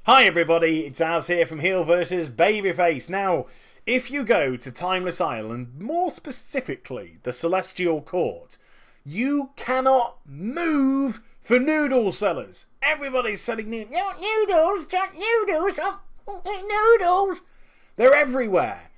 Hi everybody, it's Az here from Heel vs Babyface. Now, if you go to Timeless Island, more specifically the Celestial Court, you cannot move for noodle sellers. Everybody's selling noodles. Noodles, noodles. They're everywhere.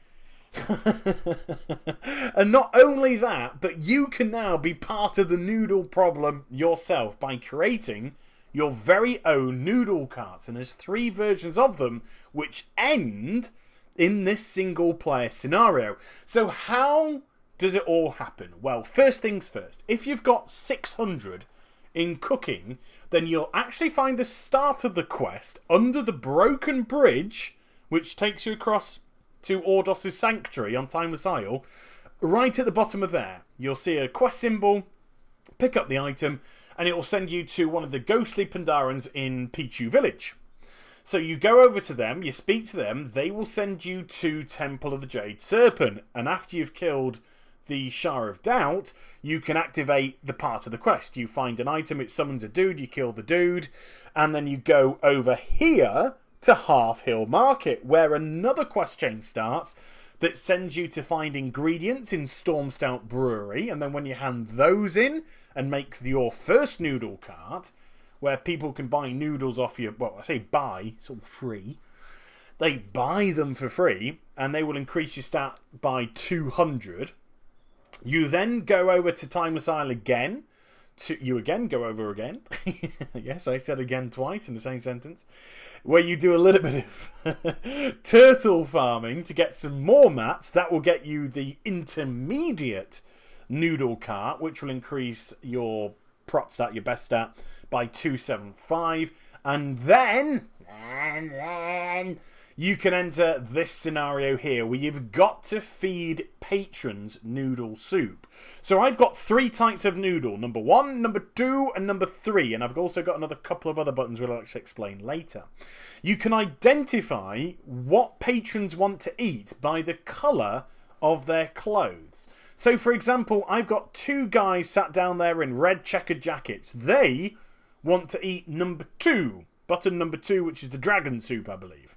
And not only that, but you can now be part of the noodle problem yourself by creating your very own noodle carts, and there's 3 versions of them which end in this single player scenario. So how does it all happen? Well, first things first, if you've got 600 in cooking, then you'll actually find the start of the quest under the broken bridge which takes you across to Ordos' sanctuary on Timeless Isle. Right at the bottom of there you'll see a quest symbol, pick up the item, and it will send you to one of the ghostly Pandarens in Pichu Village. So you go over to them, you speak to them, they will send you to Temple of the Jade Serpent, and after you've killed the Shah of Doubt, you can activate the part of the quest. You find an item, it summons a dude, you kill the dude, and then you go over here to Half Hill Market, where another quest chain starts that sends you to find ingredients in Storm Stout Brewery, and then when you hand those in and make your first noodle cart, where people can buy noodles off you, well, I say buy, it's all free. They buy them for free, and they will increase your stat by 200. You then go over to Timeless Isle again. You again go over again. Yes, I said again twice in the same sentence. Where you do a little bit of turtle farming to get some more mats. That will get you the intermediate noodle cart, which will increase your prot stat, your best stat, by 275. And then you can enter this scenario here where you've got to feed patrons noodle soup. So I've got 3 types of noodle, number 1, number 2 and number 3, and I've also got another couple of other buttons which I'll actually explain later. You can identify what patrons want to eat by the colour of their clothes. So for example, I've got 2 guys sat down there in red checkered jackets. They want to eat number 2, button number 2, which is the dragon soup, I believe.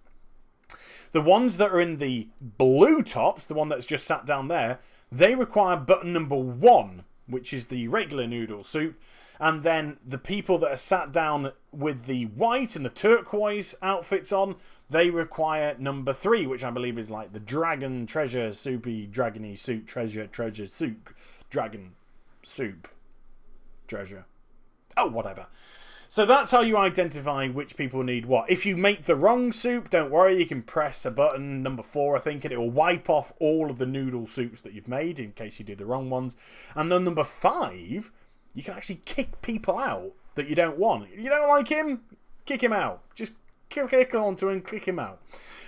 The ones that are in the blue tops, the one that's just sat down there, they require button number 1, which is the regular noodle soup. And then the people that are sat down with the white and the turquoise outfits on, they require number 3, which I believe is like the dragon treasure soupy dragony soup treasure soup dragon soup treasure. Oh, whatever. So that's how you identify which people need what. If you make the wrong soup, don't worry, you can press a button, number 4 I think, and it will wipe off all of the noodle soups that you've made in case you did the wrong ones. And then number 5, you can actually kick people out that you don't want. You don't like him? Kick him out. Just click onto him and click him out.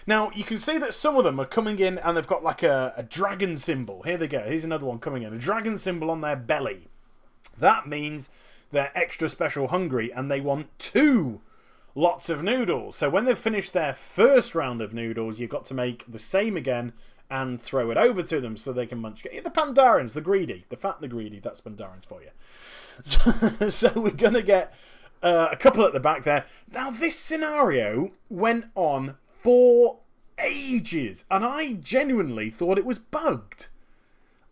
Now, you can see that some of them are coming in and they've got like a dragon symbol. Here they go. Here's another one coming in. A dragon symbol on their belly. That means they're extra special hungry and they want 2 lots of noodles. So when they've finished their first round of noodles, you've got to make the same again and throw it over to them so they can munch. The Pandarens, the greedy, the fat and the greedy, that's Pandarens for you. So we're going to get a couple at the back there. Now this scenario went on for ages and I genuinely thought it was bugged.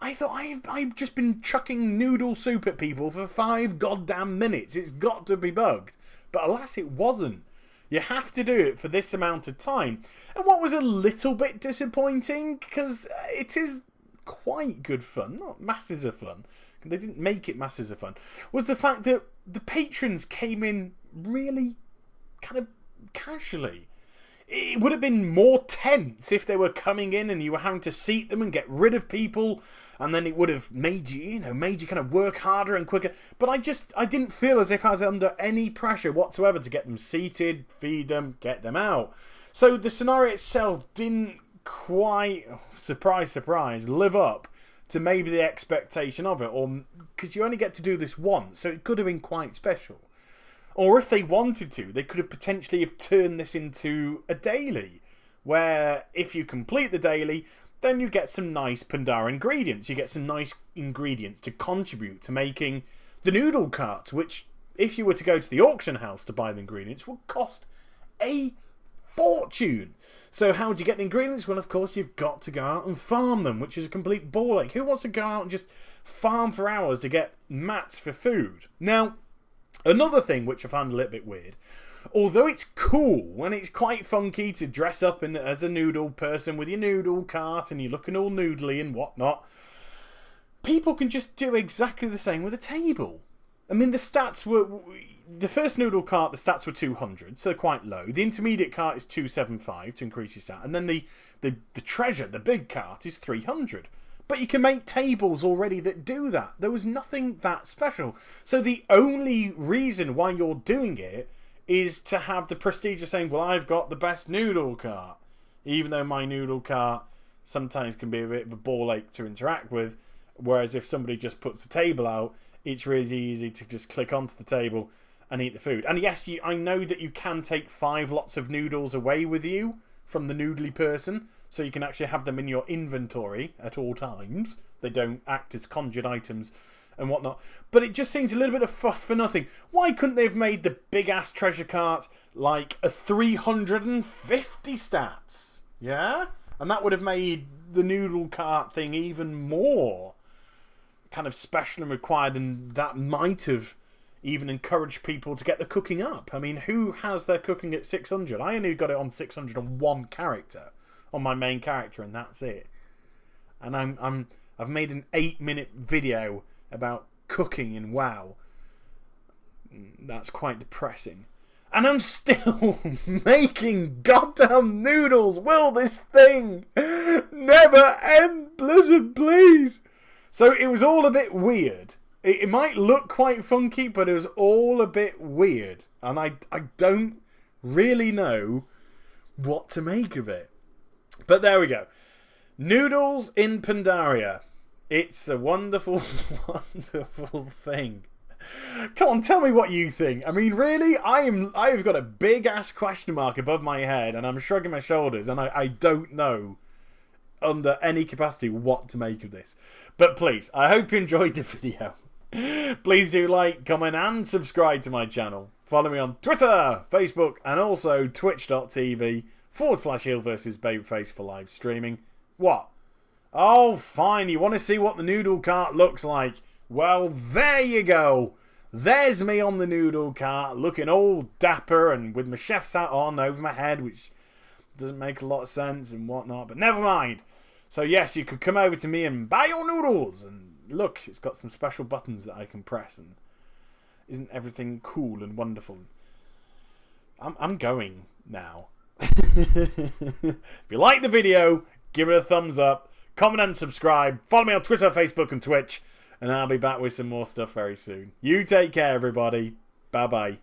I thought I've just been chucking noodle soup at people for 5 goddamn minutes. It's got to be bugged. But alas, it wasn't. You have to do it for this amount of time. And what was a little bit disappointing, because it is quite good fun, not masses of fun, they didn't make it masses of fun, was the fact that the patrons came in really kind of casually. It would have been more tense if they were coming in and you were having to seat them and get rid of people, and then it would have made you kind of work harder and quicker. But I didn't feel as if I was under any pressure whatsoever to get them seated, feed them, get them out. So the scenario itself didn't quite, surprise, surprise, live up to maybe the expectation of it, or because you only get to do this once, so it could have been quite special. Or if they wanted to, they could have potentially have turned this into a daily, where if you complete the daily, then you get some nice Pandaren ingredients. You get some nice ingredients to contribute to making the noodle carts, which, if you were to go to the auction house to buy the ingredients, would cost a fortune. So how do you get the ingredients? Well, of course, you've got to go out and farm them, which is a complete ball ache. Who wants to go out and just farm for hours to get mats for food? Now, another thing which I found a little bit weird, although it's cool and it's quite funky to dress up as a noodle person with your noodle cart and you're looking all noodly and whatnot, people can just do exactly the same with a table. I mean, the stats were... The first noodle cart, the stats were 200, so quite low. The intermediate cart is 275 to increase your stat. And then the treasure, the big cart, is 300. But you can make tables already that do that. There was nothing that special. So the only reason why you're doing it is to have the prestige of saying, well, I've got the best noodle cart. Even though my noodle cart sometimes can be a bit of a ball ache to interact with. Whereas if somebody just puts a table out, it's really easy to just click onto the table and eat the food. And yes, I know that you can take 5 lots of noodles away with you from the noodly person, so you can actually have them in your inventory at all times. They don't act as conjured items and whatnot. But it just seems a little bit of fuss for nothing. Why couldn't they have made the big-ass treasure cart like a 350 stats? Yeah? And that would have made the noodle cart thing even more kind of special and required, and that might have even encourage people to get the cooking up. I mean, who has their cooking at 600? I only got it on 601 character on my main character, and that's it. And I've made an 8-minute video about cooking in WoW. That's quite depressing. And I'm still making goddamn noodles. Will this thing never end? Blizzard, please. So it was all a bit weird. It might look quite funky, but it was all a bit weird. And I don't really know what to make of it. But there we go. Noodles in Pandaria. It's a wonderful, wonderful thing. Come on, tell me what you think. I mean, really? I've got a big-ass question mark above my head, and I'm shrugging my shoulders, and I don't know under any capacity what to make of this. But please, I hope you enjoyed the video. Please do like, comment and subscribe to my channel. Follow me on Twitter, Facebook and also twitch.tv/Heel vs Babyface for live streaming. What? Oh fine, you want to see what the noodle cart looks like? Well, there you go. There's me on the noodle cart looking all dapper and with my chef's hat on over my head, which doesn't make a lot of sense and whatnot, but never mind. So yes, you could come over to me and buy your noodles, and look, it's got some special buttons that I can press, and isn't everything cool and wonderful? I'm going now. If you like the video, give it a thumbs up, comment and subscribe, follow me on Twitter, Facebook and Twitch, and I'll be back with some more stuff very soon. You take care, everybody. Bye bye.